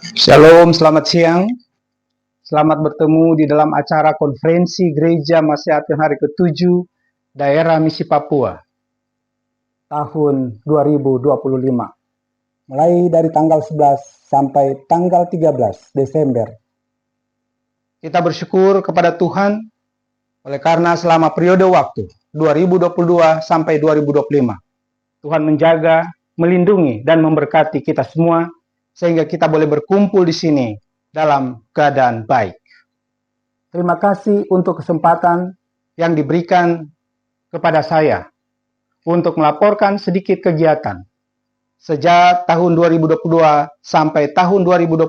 Shalom, selamat siang. Selamat bertemu di dalam acara konferensi Gereja Masih Advent hari ke-7 Daerah Misi Papua tahun 2025. Mulai dari tanggal 11 sampai tanggal 13 Desember. Kita bersyukur kepada Tuhan oleh karena selama periode waktu 2022 sampai 2025 Tuhan menjaga, melindungi dan memberkati kita semua sehingga kita boleh berkumpul di sini dalam keadaan baik. Terima kasih untuk kesempatan yang diberikan kepada saya untuk melaporkan sedikit kegiatan sejak tahun 2022 sampai tahun 2025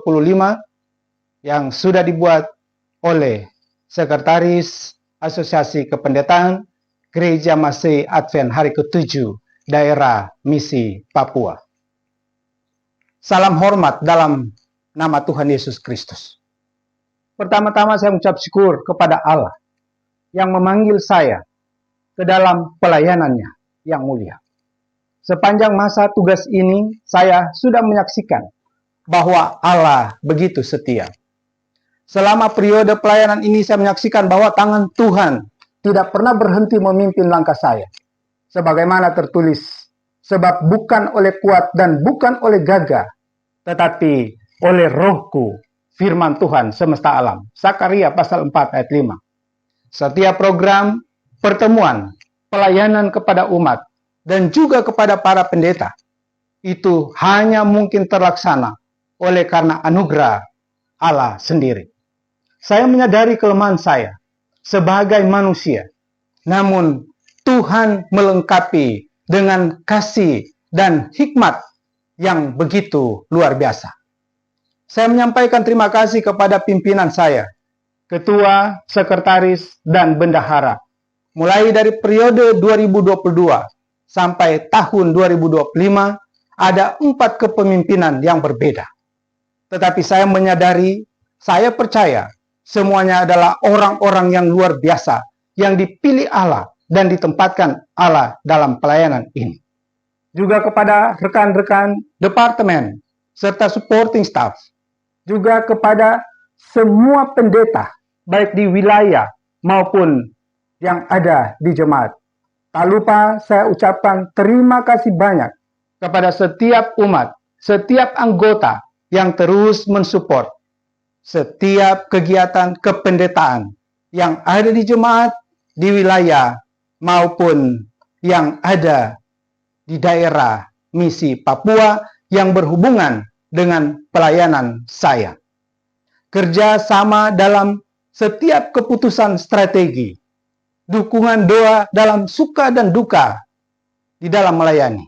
yang sudah dibuat oleh Sekretaris Asosiasi Kependetaan Gereja Masih Advent hari ke-7 Daerah Misi Papua. Salam hormat dalam nama Tuhan Yesus Kristus. Pertama-tama saya mengucap syukur kepada Allah yang memanggil saya ke dalam pelayanannya yang mulia. Sepanjang masa tugas ini saya sudah menyaksikan bahwa Allah begitu setia. Selama periode pelayanan ini saya menyaksikan bahwa tangan Tuhan tidak pernah berhenti memimpin langkah saya. Sebagaimana tertulis, sebab bukan oleh kuat dan bukan oleh gagah, tetapi oleh Rohku, firman Tuhan semesta alam. Zakaria pasal 4 ayat 5. Setiap program, pertemuan, pelayanan kepada umat, dan juga kepada para pendeta, itu hanya mungkin terlaksana oleh karena anugerah Allah sendiri. Saya menyadari kelemahan saya sebagai manusia, namun Tuhan melengkapi dengan kasih dan hikmat yang begitu luar biasa. Saya menyampaikan terima kasih kepada pimpinan saya, ketua, sekretaris, dan bendahara. Mulai dari periode 2022 sampai tahun 2025, ada 4 kepemimpinan yang berbeda. Tetapi saya menyadari, saya percaya, semuanya adalah orang-orang yang luar biasa, yang dipilih Allah dan ditempatkan Allah dalam pelayanan ini. Juga kepada rekan-rekan departemen, serta supporting staff, juga kepada semua pendeta, baik di wilayah maupun yang ada di jemaat. Tak lupa saya ucapkan terima kasih banyak kepada setiap umat, setiap anggota yang terus mensupport setiap kegiatan kependetaan yang ada di jemaat, di wilayah, maupun yang ada di daerah misi Papua yang berhubungan dengan pelayanan saya. Kerja sama dalam setiap keputusan strategi, dukungan doa dalam suka dan duka di dalam melayani,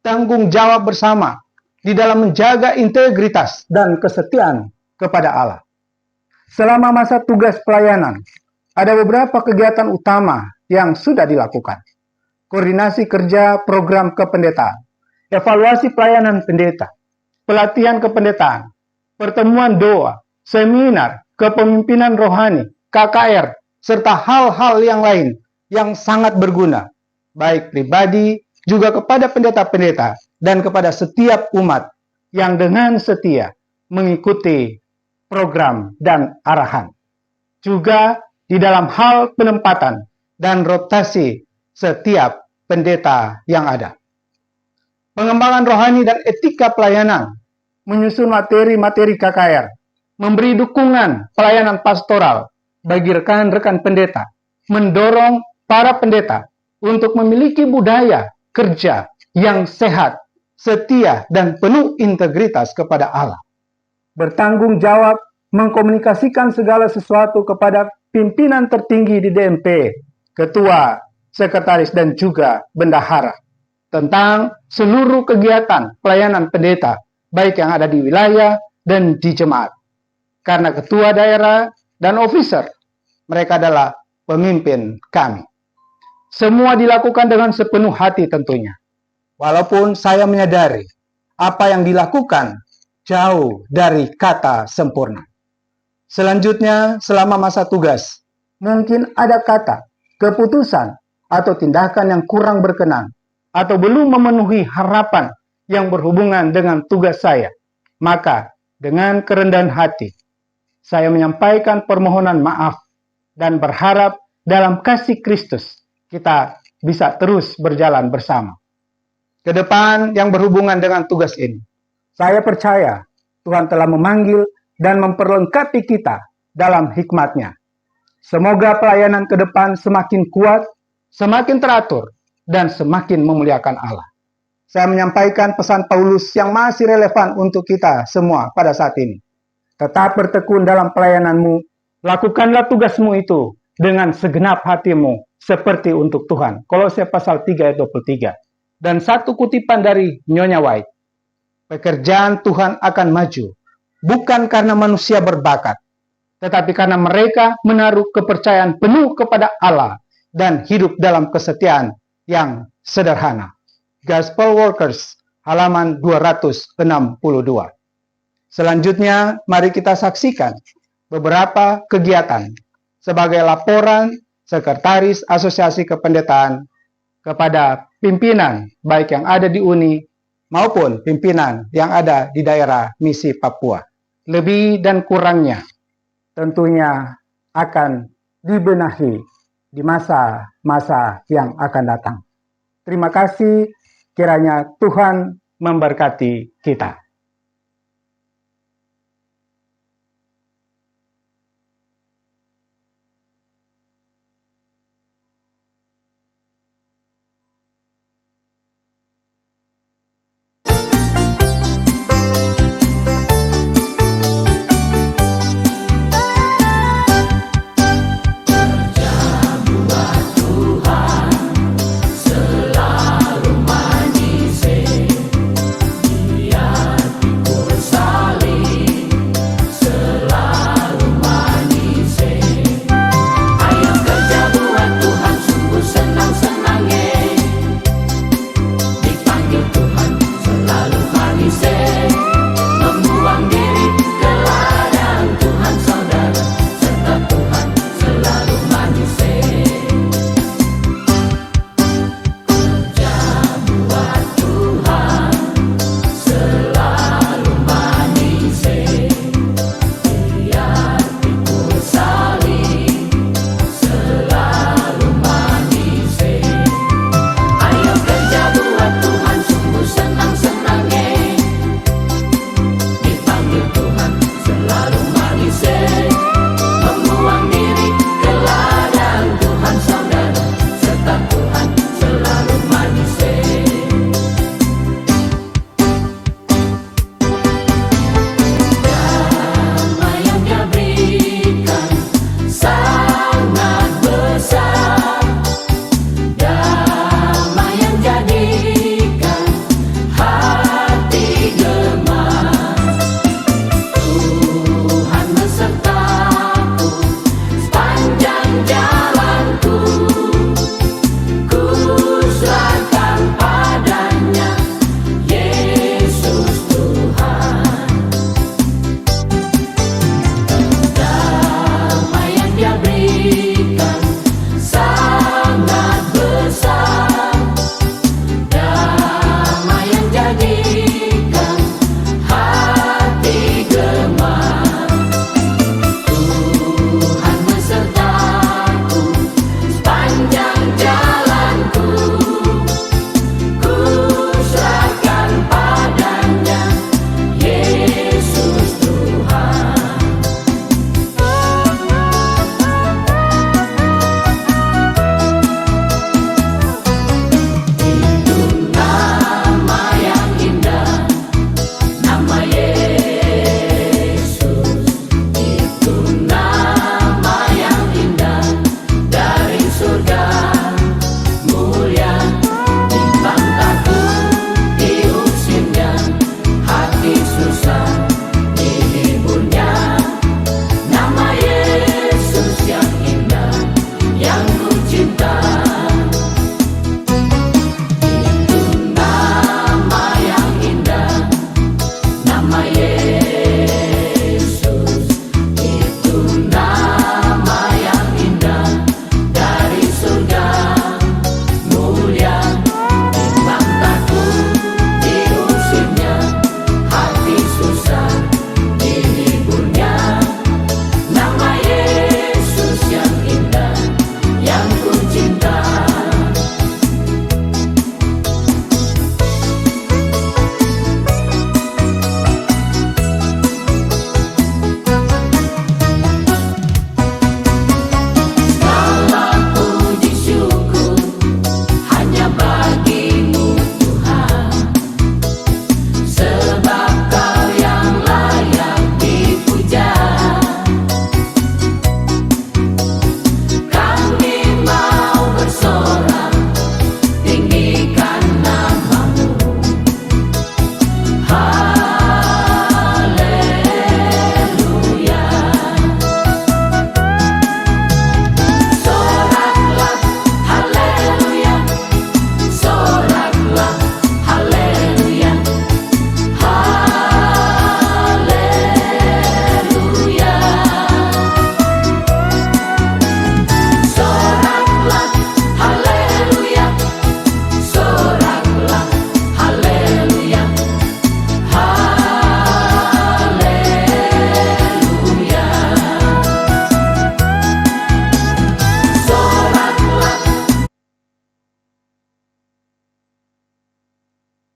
tanggung jawab bersama di dalam menjaga integritas dan kesetiaan kepada Allah. Selama masa tugas pelayanan, ada beberapa kegiatan utama yang sudah dilakukan. Koordinasi kerja program kependetaan, evaluasi pelayanan pendeta, pelatihan kependetaan, pertemuan doa, seminar, kepemimpinan rohani, KKR, serta hal-hal yang lain yang sangat berguna, baik pribadi, juga kepada pendeta-pendeta, dan kepada setiap umat yang dengan setia mengikuti program dan arahan. Juga di dalam hal penempatan dan rotasi setiap pendeta yang ada. Pengembangan rohani dan etika pelayanan, menyusun materi-materi KKR, memberi dukungan pelayanan pastoral bagi rekan-rekan pendeta, mendorong para pendeta untuk memiliki budaya kerja yang sehat, setia, dan penuh integritas kepada Allah. Bertanggung jawab mengkomunikasikan segala sesuatu kepada pimpinan tertinggi di DMP, ketua, sekretaris, dan juga bendahara tentang seluruh kegiatan pelayanan pendeta, baik yang ada di wilayah dan di jemaat. Karena ketua daerah dan officer, mereka adalah pemimpin kami. Semua dilakukan dengan sepenuh hati tentunya. Walaupun saya menyadari apa yang dilakukan jauh dari kata sempurna. Selanjutnya, selama masa tugas, mungkin ada kata, keputusan, atau tindakan yang kurang berkenan, atau belum memenuhi harapan yang berhubungan dengan tugas saya. Maka, Dengan kerendahan hati, saya menyampaikan permohonan maaf dan berharap dalam kasih Kristus kita bisa terus berjalan bersama. Ke depan yang berhubungan dengan tugas ini, saya percaya Tuhan telah memanggil dan memperlengkapi kita dalam hikmat-Nya. Semoga pelayanan ke depan semakin kuat, semakin teratur, dan semakin memuliakan Allah. Saya menyampaikan pesan Paulus yang masih relevan untuk kita semua pada saat ini. Tetap bertekun dalam pelayananmu, lakukanlah tugasmu itu dengan segenap hatimu seperti untuk Tuhan. Kolose pasal 3 ayat 23. Dan satu kutipan dari Nyonya White. Pekerjaan Tuhan akan maju, bukan karena manusia berbakat, tetapi karena mereka menaruh kepercayaan penuh kepada Allah dan hidup dalam kesetiaan yang sederhana. Gospel Workers, halaman 262. Selanjutnya, mari kita saksikan beberapa kegiatan sebagai laporan Sekretaris Asosiasi Kependetaan kepada pimpinan baik yang ada di UNI maupun pimpinan yang ada di daerah misi Papua. Lebih dan kurangnya tentunya akan dibenahi di masa-masa yang akan datang. Terima kasih, kiranya Tuhan memberkati kita.